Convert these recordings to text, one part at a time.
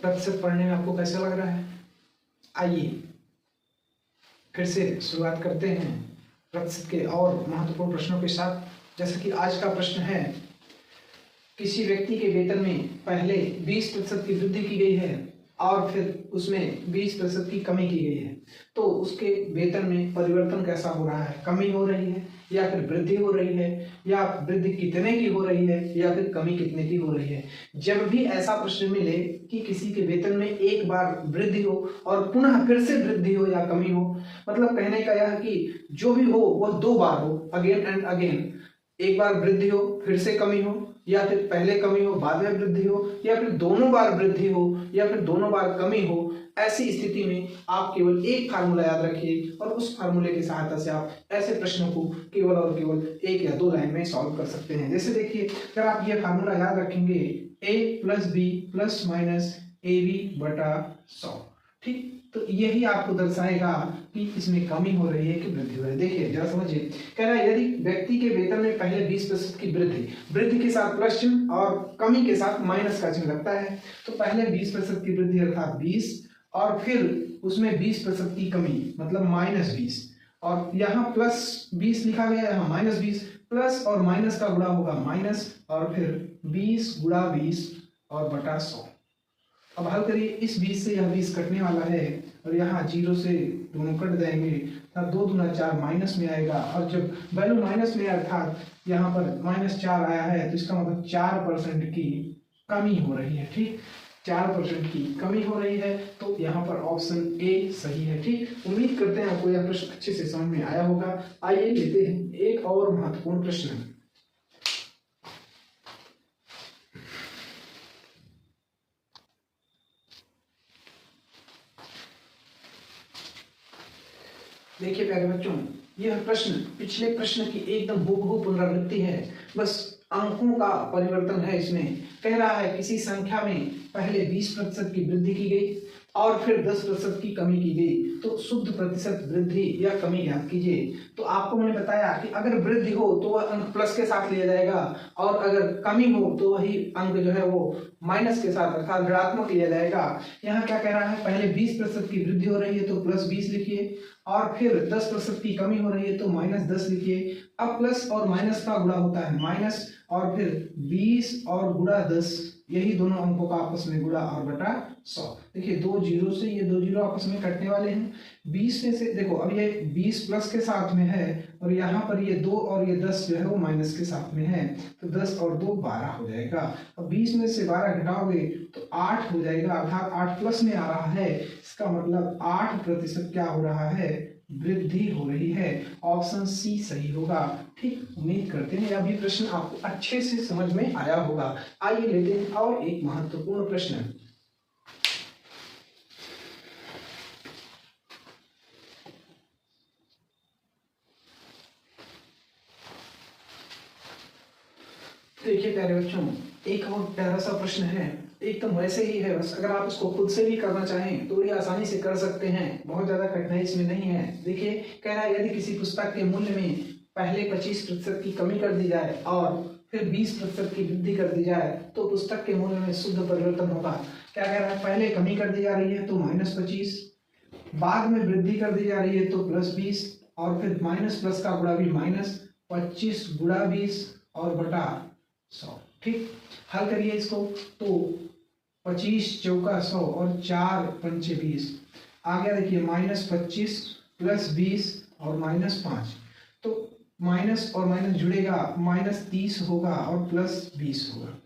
प्रतिशत पढ़ने में आपको कैसा लग रहा है? आइए फिर से शुरुआत करते हैं प्रतिशत के और महत्वपूर्ण प्रश्नों के साथ। जैसे कि आज का प्रश्न है, किसी व्यक्ति के वेतन में पहले 20% की वृद्धि की गई है और फिर उसमें 20% की कमी की गई है, तो उसके वेतन में परिवर्तन कैसा हो रहा है? कमी हो रही है या फिर वृद्धि हो रही है, या वृद्धि कितने की हो रही है या फिर कमी कितने की हो रही है? जब भी ऐसा प्रश्न मिले कि किसी के वेतन में एक बार वृद्धि हो और पुनः फिर से वृद्धि हो या कमी हो, मतलब कहने का यह कि जो भी हो वह 2 बार हो, अगेन एंड अगेन, एक बार वृद्धि हो फिर से कमी हो, या फिर पहले कमी हो बाद में वृद्धि हो, या फिर दोनों बार वृद्धि हो या फिर दोनों बार कमी हो, ऐसी स्थिति में आप केवल एक फार्मूला याद रखिए और उस फार्मूले की सहायता से आप ऐसे प्रश्नों को केवल और केवल 1 या 2 लाइन में सॉल्व कर सकते हैं। जैसे देखिए, अगर आप ये फार्मूला याद रखेंगे, a + b ± ab बटा 100, ठीक, तो यही आपको दर्शाएगा कि इसमें कमी हो रही है कि वृद्धि हो रही है। देखिए जरा समझिए, कह रहा है यदि व्यक्ति के वेतन में पहले 20% की वृद्धि के साथ प्लस चिन्ह और कमी के साथ माइनस का चिन्ह लगता है, तो पहले 20% की वृद्धि अर्थात 20 और फिर उसमें 20% की कमी मतलब -20, और यहाँ +20 लिखा गया, यहाँ -20, प्लस और माइनस का गुणा होगा माइनस और फिर 20 × 20 और बटा 100। अब हल करिए, इस 20 से यह 20 कटने वाला है और यहाँ 0 से दोनों कट जाएंगे, 2 दूना 4 माइनस में आएगा, और जब वैल्यू माइनस में अर्थात यहाँ पर -4 आया है तो इसका मतलब 4% की कमी हो रही है, ठीक, 4% की कमी हो रही है, तो यहाँ पर ऑप्शन ए सही है, ठीक। उम्मीद करते हैं आपको यह प्रश्न अच्छे से समझ में आया होगा। आइए लेते हैं एक और महत्वपूर्ण प्रश्न। देखिए प्यारे बच्चों, यह प्रश्न पिछले प्रश्न की एकदम हूबहू पुनरावृत्ति है, बस अंकों का परिवर्तन है। इसमें कह रहा है किसी संख्या में पहले 20% की वृद्धि की गई और फिर 10% की कमी की गई, तो शुद्ध प्रतिशत वृद्धि या कमी ज्ञात कीजिए। तो आपको मैंने बताया कि अगर वृद्धि हो तो वह अंक प्लस के साथ लिया जाएगा, और अगर कमी हो तो वही अंक जो है वो माइनस के साथ अर्थात ऋणात्मक लिया जाएगा। यहाँ क्या कह रहा है, पहले 20% की वृद्धि हो रही है तो +20 लिखिए, और फिर 10% की कमी हो रही है तो -10 लिखिए। अब प्लस और माइनस का गुणा होता है माइनस, और फिर 20 और गुणा 10, यही दोनों अंकों का आपस में गुणा और बटा 100। देखिए 2 0 से ये 2 0 आपस में कटने वाले हैं। 20 में से देखो, अब ये 20 प्लस के साथ में है और यहाँ पर ये 2 और ये 10 जो है वो माइनस के साथ में है, तो 10 और 2 12 हो जाएगा। अब 20 में से 12 घटाओगे तो 8 हो जाएगा, अर्थात 8 प्लस में आ रहा है, इसका मतलब 8% क्या हो रहा है, वृद्धि हो रही है। ऑप्शन सी सही होगा, ठीक। उम्मीद करते हैं यह भी प्रश्न आपको अच्छे से समझ में आया होगा। आइए लेते हैं और एक महत्वपूर्ण प्रश्न। देखिए प्यारे बच्चों, एक और प्यारा सा प्रश्न है, एकदम वैसे ही है, बस अगर आप इसको खुद से भी करना चाहें तो ये आसानी से कर सकते हैं, बहुत ज्यादा कठिनाई इसमें नहीं है। देखिए कह रहा है यदि किसी पुस्तक के मूल्य में पहले 25% की कमी कर दी जाए और फिर 20% की वृद्धि कर दी जाए तो पुस्तक के मूल्य में शुद्ध परिवर्तन होगा। क्या कह रहा है, पहले कमी कर दी जा रही है तो -25, बाद में वृद्धि कर दी जा रही है तो +20, और फिर माइनस प्लस का गुणा भी -25 × 20 और बटा 100, ठीक। हल करिए इसको, तो 25 चौका 100 और 4 पंचे 20 आ गया। देखिए -25 + 20 और -5, तो माइनस और माइनस जुड़ेगा, -30 होगा और +20 होगा।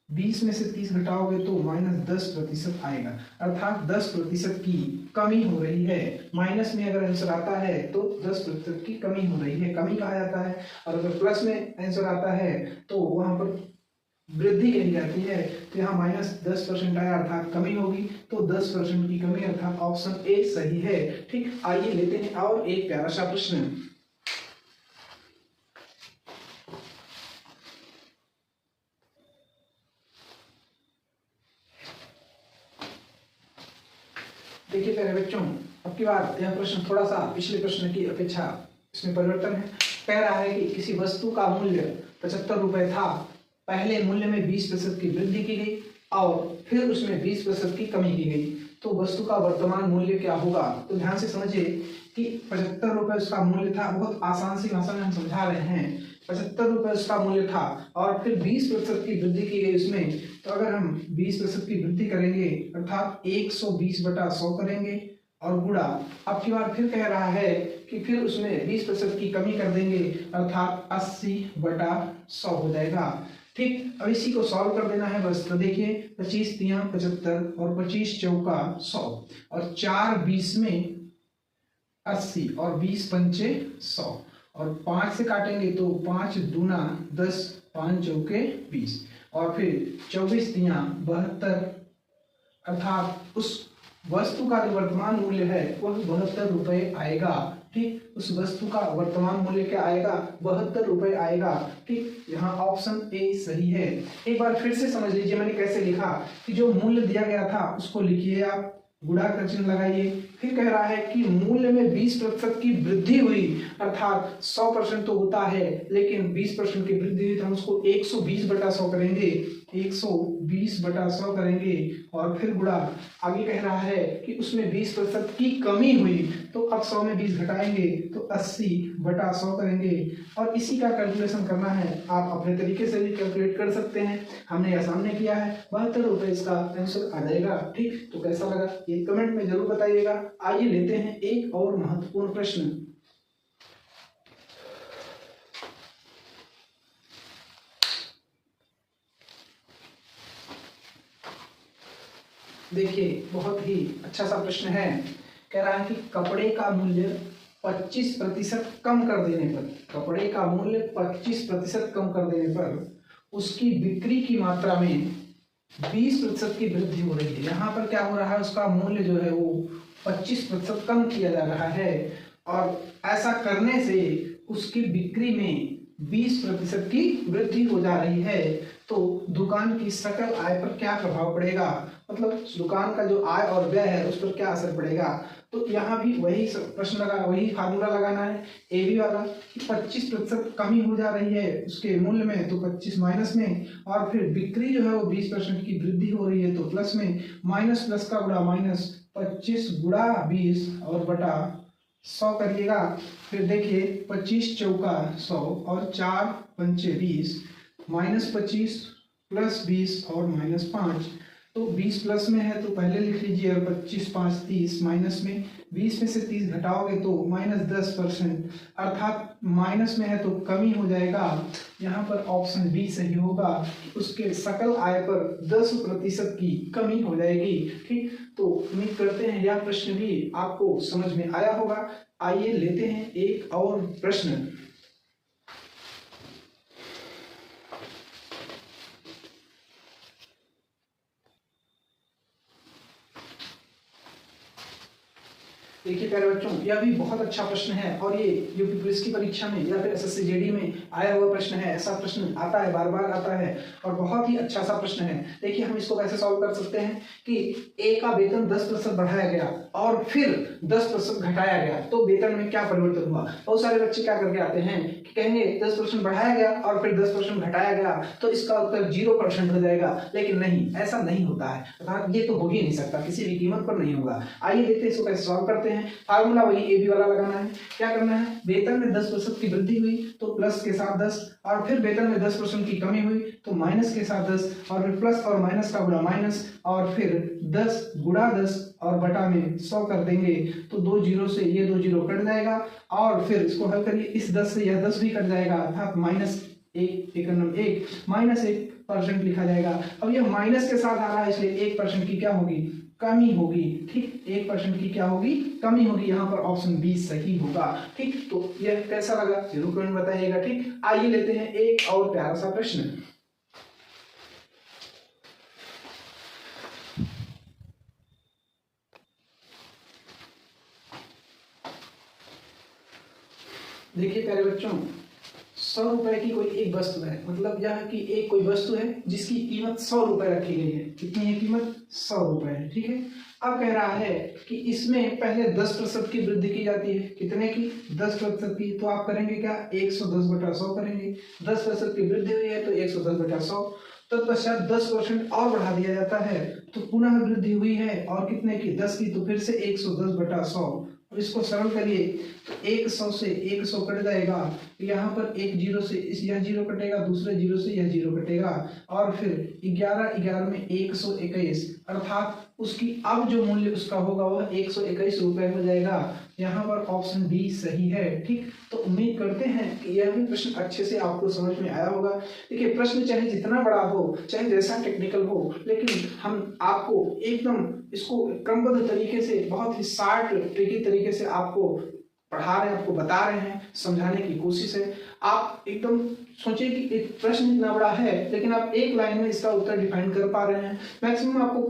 20 में से 30 घटाओगे तो -10% आएगा, अर्थात 10% की कमी हो रही है। माइनस में अगर आंसर आता है तो 10% की कमी हो रही है, कमी कहा जाता है, और अगर प्लस में आंसर आता है तो वहां पर वृद्धि कही जाती है। तो यहाँ -10% आया अर्थात कमी होगी, तो 10% की कमी अर्थात ऑप्शन ए सही है, ठीक। आइए लेते हैं और एक प्यारा सा प्रश्न। देखिए प्यारे बच्चों, अब की बार यह प्रश्न थोड़ा सा पिछले प्रश्न की अपेक्षा इसमें परिवर्तन है। कह रहा है कि किसी वस्तु का मूल्य 75 रुपए था, पहले मूल्य में 20% की वृद्धि की गई और फिर उसमें 20% की कमी की गई, तो वस्तु का वर्तमान मूल्य क्या होगा। तो ध्यान से समझिए कि 75 रुपये उसका मूल्य था। बहुत आसान सी भाषा में हम समझा रहे हैं। 75 रुपये उसका मूल्य था और फिर 20% की वृद्धि की गई उसमें। तो अगर हम 20% की वृद्धि करेंगे अर्थात 120/100 करेंगे और गुणा, अब की बार फिर कह रहा है कि फिर उसमें 20% की कमी कर देंगे अर्थात 80/100 हो जाएगा। ठीक, अब इसी को सॉल्व कर देना है बस। तो देखिए 25 तिया 75 और 25 चौका 100 और 4 20 में 80 और 20 पंचे 100 और 5 से काटेंगे तो 5 दूना 10, 5 चौके 20 और फिर 24 तिया 72 अर्थात उस वस्तु का जो वर्तमान मूल्य है वह 72 रुपये आएगा। ठीक, उस वस्तु का वर्तमान मूल्य क्या आएगा, 72 रुपये आएगा। ठीक, यहाँ ऑप्शन ए सही है। एक बार फिर से समझ लीजिए मैंने कैसे लिखा कि जो मूल्य दिया गया था उसको लिखिए, आप गुणा का चिन्ह लगाइए। फिर कह रहा है कि मूल्य में 20% की वृद्धि हुई अर्थात 100% तो होता है लेकिन 20% की वृद्धि हुई तो हम उसको 120/100 करेंगे, 120/100 करेंगे और फिर गुणा। आगे कह रहा है कि उसमें 20% की कमी हुई तो अब 100 में 20 घटाएंगे तो 80/100 करेंगे और इसी का कैलकुलेशन करना है। आप अपने तरीके से भी कैलकुलेट कर सकते हैं, हमने यह सामने किया है। 72 रुपये इसका आंसर आ जाएगा। ठीक, तो कैसा लगा ये कमेंट में जरूर बताइएगा। आइए लेते हैं एक और महत्वपूर्ण प्रश्न। देखिए बहुत ही अच्छा सा प्रश्न है। कह रहा है कि कपड़े का मूल्य 25% कम कर देने पर, कपड़े का मूल्य 25% कम कर देने पर उसकी बिक्री की मात्रा में 20% की वृद्धि हो रही है। यहाँ पर क्या हो रहा है, उसका मूल्य जो है वो 25% कम किया जा रहा है और ऐसा करने से उसकी बिक्री में 20% की वृद्धि हो जा रही है। तो दुकान की सकल आय पर क्या प्रभाव पड़ेगा, मतलब दुकान का जो आय और व्यय है उस पर क्या असर पड़ेगा। तो यहाँ भी वही प्रश्न लगा, वही फार्मूला लगाना है ए बी वाला कि 25% कमी हो जा रही है उसके मूल्य में तो 25 माइनस में और फिर बिक्री जो है वो 20% की वृद्धि हो रही है तो प्लस में, माइनस प्लस का गुणा माइनस, 25 गुणा 20 और बटा 100 करिएगा। फिर देखिए 25 चौका 100 और 4 पंचे 20, -25 प्लस 20 और -5, तो 20 प्लस में है तो पहले लिख लीजिए और 25 5 30, माइनस में 20 में से 30 घटाओगे तो -10% अर्थात माइनस में है तो कमी हो जाएगा। यहाँ पर ऑप्शन बी सही होगा, उसके सकल आय पर 10% की कमी हो जाएगी। ठीक, तो उम्मीद करते हैं यह प्रश्न भी आपको समझ में आया होगा। आइए लेते हैं एक और प्रश्न। देखिए प्यारे बच्चों, यह भी बहुत अच्छा प्रश्न है और ये यूपी पुलिस की परीक्षा में या फिर एसएससी जेडी में आया हुआ प्रश्न है। ऐसा प्रश्न आता है, बार बार आता है और बहुत ही अच्छा सा प्रश्न है। देखिए हम इसको कैसे सॉल्व कर सकते हैं कि ए का वेतन 10% बढ़ाया गया और फिर 10% घटाया गया तो वेतन में क्या परिवर्तन हुआ। बहुत सारे बच्चे क्या करके आते हैं कि कहेंगे 10% बढ़ाया गया और फिर 10% घटाया गया तो इसका उत्तर 0% हो जाएगा, लेकिन नहीं, ऐसा नहीं होता है, अर्थात ये तो हो ही नहीं सकता, किसी भी कीमत पर नहीं होगा। आइए देखते हैं इसको कैसे सॉल्व करते हैं। फार्मूला वही ए बी वाला लगाना है। क्या करना है, वेतन में 10% की वृद्धि हुई तो प्लस के साथ 10 और फिर वेतन में 10% की कमी हुई तो माइनस के साथ 10 और फिर प्लस और माइनस का गुणा माइनस और फिर 10 गुणा 10 और बटा में 100 कर देंगे तो 2 जीरो से ये 2 जीरो कट जाएगा और फिर इसको हल करिए, इस 10 से यह 10 भी कट जाएगा अर्थात -1% लिखा जाएगा। अब यह माइनस के साथ आ रहा है इसलिए 1% की क्या होगी, कमी होगी। ठीक, 1% की क्या होगी, कमी होगी। यहाँ पर ऑप्शन बी सही होगा। ठीक, तो यह कैसा लगा जरूर कमेंट बताइएगा। ठीक, आइए लेते हैं एक और प्यारा सा प्रश्न। देखिए प्यारे बच्चों, 100 रुपए की कोई एक वस्तु है, मतलब यह कि एक कोई वस्तु है जिसकी कीमत 100 रुपए रखी गई है। कितनी है कीमत, 100 रुपए है। ठीक है, अब कह रहा है कि इसमें पहले 10% की वृद्धि की जाती है। कितने की, 10% की। तो आप करेंगे क्या, 110/100 करेंगे। 10% की वृद्धि हुई है तो 110/100 तत्पश्चात 10% और बढ़ा दिया जाता है तो पुनः वृद्धि हुई है, और कितने की, 10 की, तो फिर से 110/100। और इसको सरल करिए तो 100 से 100 कट जाएगा, यहाँ पर एक जीरो से यह जीरो कटेगा, दूसरे जीरो से यह जीरो कटेगा, और फिर 11 में 121, अर्थात उसकी अब जो मूल्य उसका होगा वह 121 रुपए हो जाएगा। यहाँ पर ऑप्शन डी सही है। ठीक, तो उम्मीद करते हैं कि यह भी प्रश्न अच्छे से आपको समझ में आया होगा। देखिए, प्रश्न चाहे जितना बड़ा हो, चाहे जैसा टेक्निकल हो, लेकिन हम आपको एकदम इसको क्रमबद्ध तरीके से, बहुत ही शार्ट ट्रिकी तरीके से आपको पढ़ा रहे हैं, आपको बता रहे हैं, समझाने की कोशिश है। आप एकदम सोचिए कि एक प्रश्न इतना बड़ा है, लेकिन आप एक लाइन में इसका उत्तर डिफाइन कर पा रहे हैं। मैक्सिमम आपको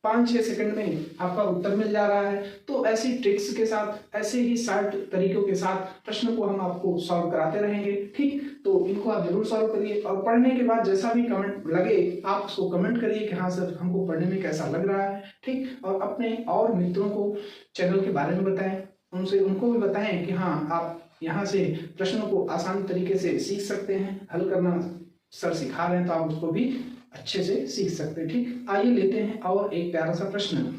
5-6 सेकंड में आपका उत्तर मिल जा रहा है। तो ऐसी ट्रिक्स के साथ, ऐसे ही शार्ट तरीकों के साथ प्रश्न को हम आपको सॉल्व कराते रहेंगे। ठीक, तो इनको आप जरूर सॉल्व करिए, और पढ़ने के बाद जैसा भी कमेंट लगे आप उसको कमेंट करिए कि हाँ सर, हमको पढ़ने में कैसा लग रहा है। ठीक, और अपने और मित्रों को चैनल के बारे में बताएं, उनको भी बताएं कि हाँ, आप यहाँ से प्रश्नों को आसान तरीके से सीख सकते हैं, हल करना सर सिखा रहे हैं तो आप उसको भी अच्छे से सीख सकते हैं। ठीक, आइए लेते हैं और एक प्यारा सा प्रश्न।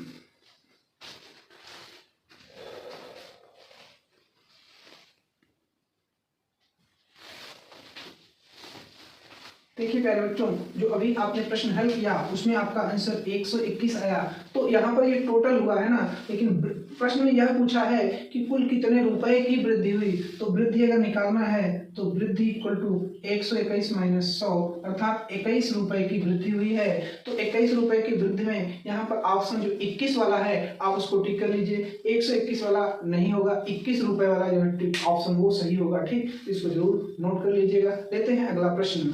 देखिए प्यारे बच्चों, जो अभी आपने प्रश्न हल किया उसमें आपका आंसर 121 आया, तो यहाँ पर ये टोटल हुआ है ना, लेकिन प्रश्न में यह पूछा है कि कुल कितने रुपए की वृद्धि हुई। तो वृद्धि अगर निकालना है तो वृद्धि इक्वल टू 121 माइनस 100, अर्थात 21 रुपए की वृद्धि हुई है। तो 21 रुपए की वृद्धि में यहाँ पर ऑप्शन जो 21 वाला है आप उसको टिक कर लीजिए, 121 वाला नहीं होगा, 21 रुपए वाला जो है ऑप्शन वो सही होगा। ठीक, इसको जरूर नोट कर लीजिएगा। लेते हैं अगला प्रश्न।